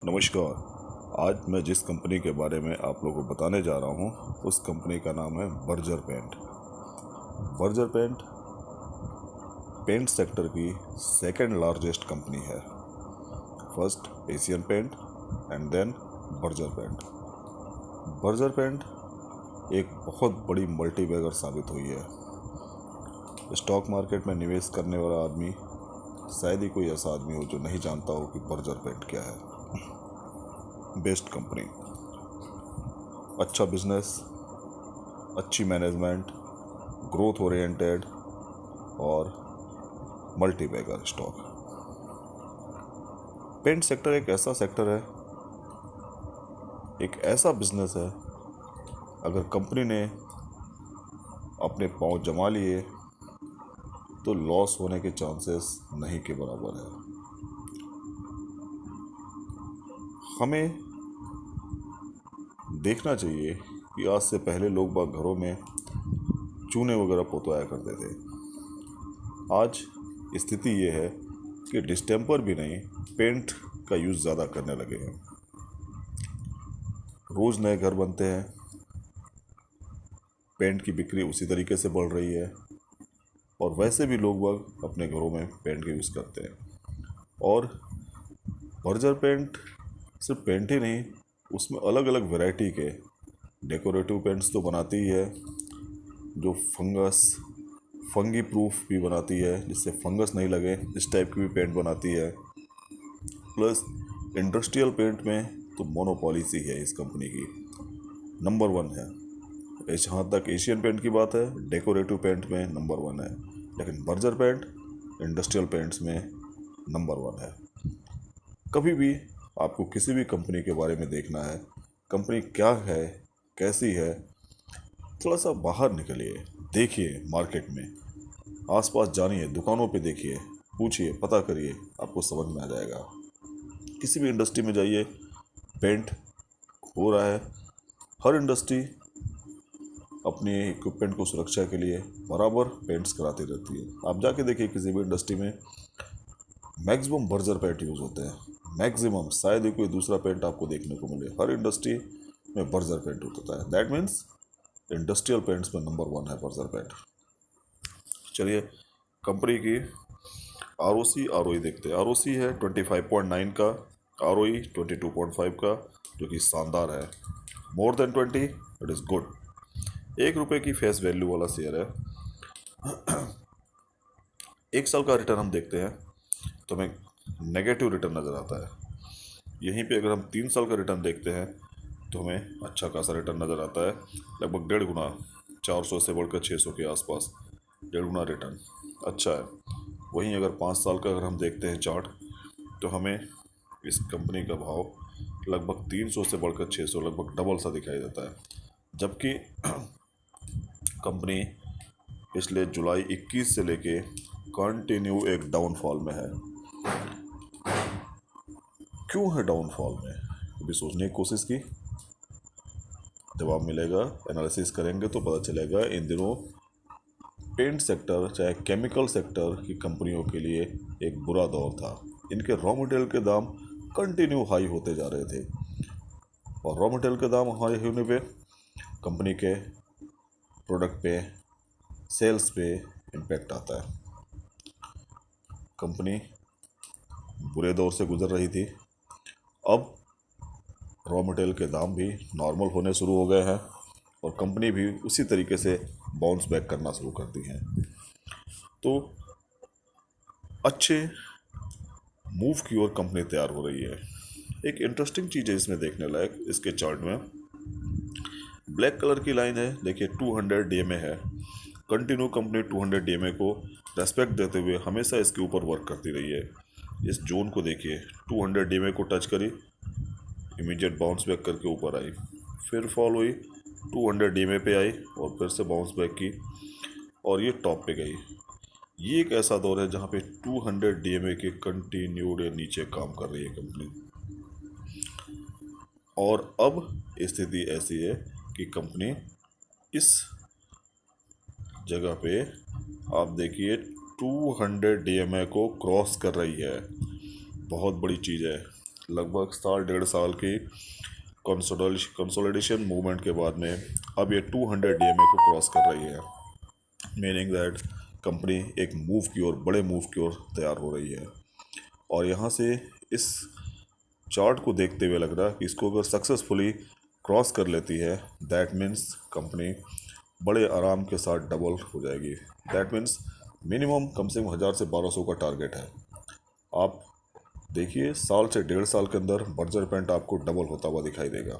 नमस्कार। आज मैं जिस कंपनी के बारे में आप लोगों को बताने जा रहा हूँ उस कंपनी का नाम है Berger paint. Berger paint paint sector की सेकंड लार्जेस्ट कंपनी है। First Asian paint and then Berger paint. Berger paint एक बहुत बड़ी मल्टीबैगर साबित हुई है। स्टॉक मार्केट में निवेश करने वाला आदमी शायद ही कोई ऐसा आदमी हो जो नहीं जानता हो कि बर्जर पेंट क्या है। बेस्ट कंपनी, अच्छा बिजनेस, अच्छी मैनेजमेंट, ग्रोथ ओरिएंटेड और मल्टीबैगर स्टॉक। पेंट सेक्टर एक ऐसा सेक्टर है, एक ऐसा बिजनेस है, अगर कंपनी ने अपने पांव जमा लिए तो लॉस होने के चांसेस नहीं के बराबर है। हमें देखना चाहिए कि आज से पहले लोग बाग घरों में चूने वगैरह पोतवाया करते थे। आज स्थिति ये है कि डिस्टेम्पर भी नहीं, पेंट का यूज़ ज़्यादा करने लगे हैं। रोज़ नए घर बनते हैं, पेंट की बिक्री उसी तरीके से बढ़ रही है और वैसे भी लोग बाग अपने घरों में पेंट का यूज़ करते हैं। और बर्जर पेंट सिर्फ पेंट ही नहीं, उसमें अलग अलग वैरायटी के डेकोरेटिव पेंट्स तो बनाती ही है, जो फंगी प्रूफ भी बनाती है, जिससे फंगस नहीं लगे, इस टाइप की भी पेंट बनाती है। प्लस इंडस्ट्रियल पेंट में तो मोनोपॉली सी है इस कंपनी की, नंबर 1 है। जहाँ तक एशियन पेंट की बात है, डेकोरेटिव पेंट में नंबर 1 है, लेकिन बर्जर पेंट इंडस्ट्रियल पेंट्स में नंबर 1 है। कभी भी आपको किसी भी कंपनी के बारे में देखना है, कंपनी क्या है, कैसी है, थोड़ा सा बाहर निकलिए, देखिए मार्केट में, आसपास जानिए, दुकानों पे देखिए, पूछिए, पता करिए, आपको समझ में आ जाएगा। किसी भी इंडस्ट्री में जाइए, पेंट हो रहा है। हर इंडस्ट्री अपनी इक्विपमेंट को सुरक्षा के लिए बराबर पेंट्स कराती रहती है। आप जाके देखिए किसी भी इंडस्ट्री में मैक्सिमम बर्जर पेंट यूज़ होते हैं, मैक्सिमम, शायद ही कोई दूसरा पेंट आपको देखने को मिले। हर इंडस्ट्री में बर्जर पेंट होता है। दैट मीन्स इंडस्ट्रियल पेंट्स में नंबर 1 है बर्जर पेंट। चलिए कंपनी की ROC ROE देखते हैं। ROC है 25.9 का, ROE 22.5 का, जो कि शानदार है। More than 20 it is good. ₹1 की फेस वैल्यू वाला शेयर है। 1 साल का रिटर्न हम देखते हैं तो हमें नेगेटिव रिटर्न नज़र आता है। यहीं पे अगर हम 3 साल का रिटर्न देखते हैं तो हमें अच्छा खासा रिटर्न नज़र आता है, लगभग 1.5 गुना, 400 से बढ़कर 600 के आसपास 1.5 गुना रिटर्न अच्छा है। वहीं अगर 5 साल का अगर हम देखते हैं चार्ट, तो हमें इस कंपनी का भाव लगभग 300 से बढ़कर 600, लगभग डबल सा दिखाई देता है। जबकि कंपनी पिछले जुलाई 21 से लेके कंटिन्यू एक डाउनफॉल में है। क्यों है डाउनफॉल में, कभी सोचने की कोशिश की? जवाब मिलेगा, एनालिसिस करेंगे तो पता चलेगा। इन दिनों पेंट सेक्टर, चाहे केमिकल सेक्टर की कंपनियों के लिए एक बुरा दौर था। इनके रॉ मटेरियल के दाम कंटिन्यू हाई होते जा रहे थे और रॉ मटेरियल के दाम हाई होने पे कंपनी के प्रोडक्ट पे, सेल्स पे इम्पेक्ट आता है। कंपनी बुरे दौर से गुजर रही थी। अब रॉ मटेरियल के दाम भी नॉर्मल होने शुरू हो गए हैं और कंपनी भी उसी तरीके से बाउंस बैक करना शुरू कर दी है। तो अच्छे मूव की ओर कंपनी तैयार हो रही है। एक इंटरेस्टिंग चीज़ है इसमें देखने लायक, इसके चार्ट में ब्लैक कलर की लाइन है, देखिए 200 DMA है। कंटिन्यू कंपनी 200 DMA को रेस्पेक्ट देते हुए हमेशा इसके ऊपर वर्क करती रही है। इस जोन को देखिए, 200 DMA को टच करी, इमीडिएट बाउंस बैक करके ऊपर आई, फिर फॉल हुई, 200 DMA पे आई और फिर से बाउंस बैक की और ये टॉप पे गई। ये एक ऐसा दौर है जहाँ पे 200 DMA के कंटिन्यूड नीचे काम कर रही है कंपनी। और अब स्थिति ऐसी है कि कंपनी इस जगह पे, आप देखिए, 200 DMA को क्रॉस कर रही है। बहुत बड़ी चीज़ है, लगभग साल 1.5 साल की कंसोलिडेशन मूवमेंट के बाद में अब ये 200 DMA को क्रॉस कर रही है, मीनिंग दैट कंपनी एक मूव की ओर, बड़े मूव की ओर तैयार हो रही है। और यहाँ से इस चार्ट को देखते हुए लग रहा है कि इसको अगर सक्सेसफुली क्रॉस कर लेती है, दैट मीन्स कंपनी बड़े आराम के साथ डबल हो जाएगी। दैट मीन्स मिनिमम कम से कम 1000 से 1200 का टारगेट है। आप देखिए साल से 1.5 साल के अंदर बर्जर पेंट आपको डबल होता हुआ दिखाई देगा।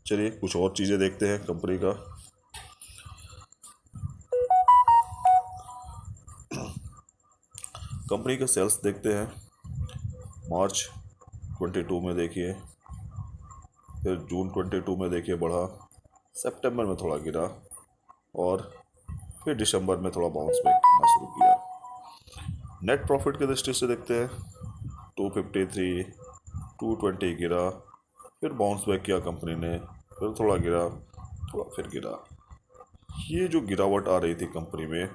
चलिए कुछ और चीज़ें देखते हैं कंपनी का। कंपनी का सेल्स देखते हैं। मार्च 22 में देखिए, फिर जून 22 में देखिए बढ़ा, सितंबर में थोड़ा गिरा और फिर दिसंबर में थोड़ा बाउंस बैक करना शुरू किया। नेट प्रॉफिट की दृष्टि से देखते हैं, 253, 220 गिरा, फिर बाउंस बैक किया कंपनी ने, फिर थोड़ा गिरा, थोड़ा फिर गिरा। ये जो गिरावट आ रही थी कंपनी में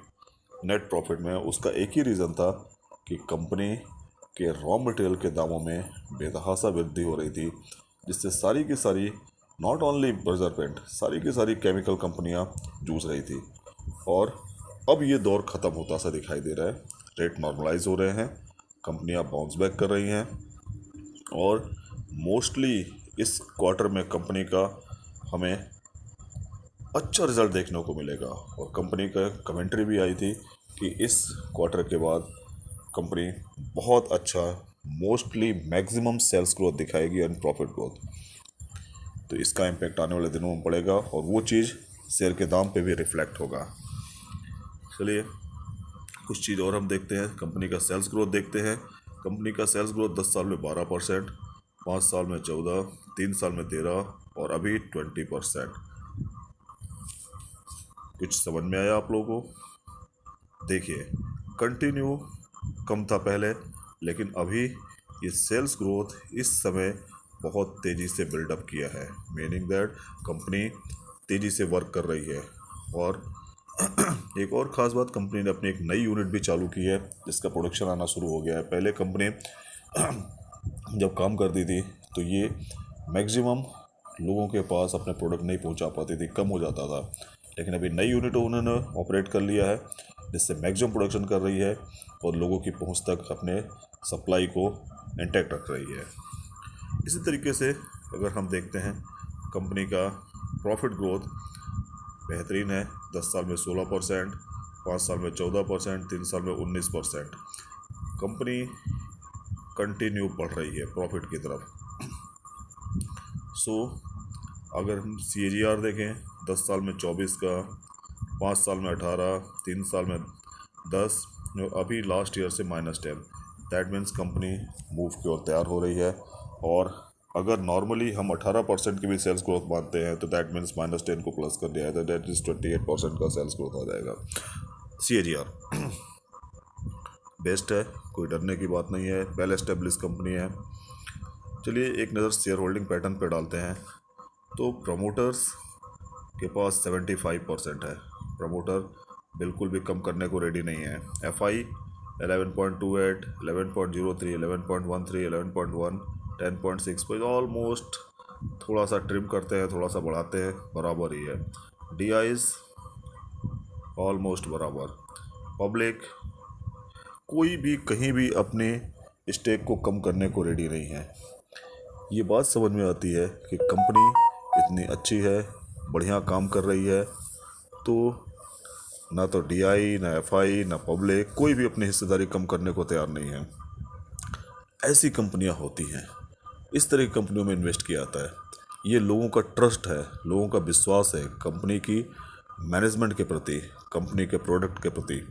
नेट प्रॉफिट में, उसका एक ही रीज़न था कि कंपनी के रॉ मटेरियल के दामों में बेतहाशा वृद्धि हो रही थी, जिससे सारी की सारी, नॉट ओनली बर्जर पेंट, सारी की सारी केमिकल कंपनियां जूझ रही थी। और अब ये दौर ख़त्म होता सा दिखाई दे रहा है। रेट नॉर्मलाइज हो रहे हैं, कंपनियां बाउंस बैक कर रही हैं और मोस्टली इस क्वार्टर में कंपनी का हमें अच्छा रिजल्ट देखने को मिलेगा। और कंपनी का कमेंट्री भी आई थी कि इस क्वार्टर के बाद कंपनी बहुत अच्छा, मोस्टली मैक्सिमम सेल्स ग्रोथ दिखाएगी एंड प्रॉफिट ग्रोथ। तो इसका इम्पैक्ट आने वाले दिनों में पड़ेगा और वो चीज़ शेयर के दाम पे भी रिफ्लेक्ट होगा। चलिए कुछ चीज़ और हम देखते हैं। कंपनी का सेल्स ग्रोथ देखते हैं। कंपनी का सेल्स ग्रोथ 10 साल में 12%, 5 साल में 14, 3 साल में 13 और अभी 20%। कुछ समझ में आया आप लोगों को? देखिए कंटिन्यू कम था पहले, लेकिन अभी ये सेल्स ग्रोथ इस समय बहुत तेज़ी से बिल्डअप किया है, मीनिंग दैट कंपनी तेज़ी से वर्क कर रही है। और एक और ख़ास बात, कंपनी ने अपनी एक नई यूनिट भी चालू की है जिसका प्रोडक्शन आना शुरू हो गया है। पहले कंपनी जब काम करती थी तो ये मैक्सिमम लोगों के पास अपने प्रोडक्ट नहीं पहुंचा पाती थी, कम हो जाता था। लेकिन अभी नई यूनिट उन्होंने ऑपरेट कर लिया है जिससे मैक्सिमम प्रोडक्शन कर रही है और लोगों की पहुंच तक अपने सप्लाई को इंटैक्ट रख रही है। इसी तरीके से अगर हम देखते हैं कंपनी का प्रॉफिट ग्रोथ बेहतरीन है। 10 साल में 16%, 5 साल में 14%, 3 साल में 19%। कंपनी कंटिन्यू बढ़ रही है प्रॉफिट की तरफ। सो अगर हम CAGR देखें 10 साल में 24 का, 5 साल में 18, 3 साल में 10, अभी लास्ट ईयर से -10, दैट मीन्स कंपनी मूव की ओर तैयार हो रही है। और अगर नॉर्मली हम 18% की भी सेल्स ग्रोथ मानते हैं तो दैट मीन्स -10 को प्लस कर दिया है तो दैट इज़ 28% का सेल्स ग्रोथ आ जाएगा। CAGR बेस्ट है, कोई डरने की बात नहीं है, वेल एस्टेब्लिश कंपनी है। चलिए एक नज़र शेयर होल्डिंग पैटर्न पे डालते हैं। तो प्रमोटर्स के पास 75% है, प्रमोटर बिल्कुल भी कम करने को रेडी नहीं है। FI 11.28, 11.03, 11.13, 11.1, 10.6 पर ऑलमोस्ट थोड़ा सा ट्रिम करते हैं, थोड़ा सा बढ़ाते हैं, बराबर ही है। DIs ऑलमोस्ट बराबर। पब्लिक कोई भी कहीं भी अपने स्टेक को कम करने को रेडी नहीं है। ये बात समझ में आती है कि कंपनी इतनी अच्छी है, बढ़िया काम कर रही है, तो ना तो DI, ना FI, ना पब्लिक, कोई भी अपनी हिस्सेदारी कम करने को तैयार नहीं है। ऐसी कंपनियां होती हैं, इस तरह की कंपनियों में इन्वेस्ट किया जाता है। ये लोगों का ट्रस्ट है, लोगों का विश्वास है कंपनी की मैनेजमेंट के प्रति, कंपनी के प्रोडक्ट के प्रति।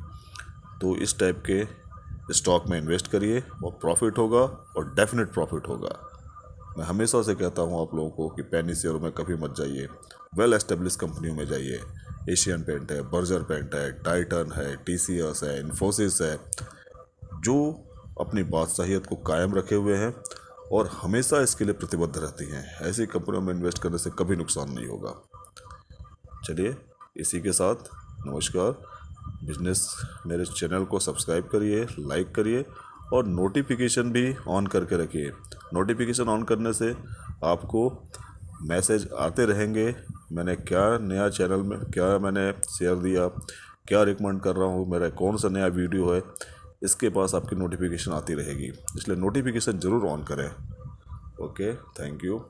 तो इस टाइप के स्टॉक में इन्वेस्ट करिए और प्रॉफिट होगा और डेफिनेट प्रॉफिट होगा। मैं हमेशा से कहता हूँ आप लोगों को कि पेनी शेयरों में कभी मत जाइए, वेल एस्टेब्लिश कंपनियों में जाइए। एशियन पेंट है, बर्जर पेंट है, टाइटन है, TCS है, इन्फोसिस है, जो अपनी बादशाहियत को कायम रखे हुए हैं और हमेशा इसके लिए प्रतिबद्ध रहती हैं। ऐसी कंपनियों में इन्वेस्ट करने से कभी नुकसान नहीं होगा। चलिए इसी के साथ नमस्कार। बिजनेस मेरे चैनल को सब्सक्राइब करिए, लाइक करिए और नोटिफिकेशन भी ऑन करके रखिए। नोटिफिकेशन ऑन करने से आपको मैसेज आते रहेंगे, मैंने क्या नया चैनल में क्या मैंने शेयर दिया, क्या रिकमेंड कर रहा हूँ, मेरा कौन सा नया वीडियो है, इसके पास आपकी नोटिफिकेशन आती रहेगी। इसलिए नोटिफिकेशन ज़रूर ऑन करें। Okay, thank you.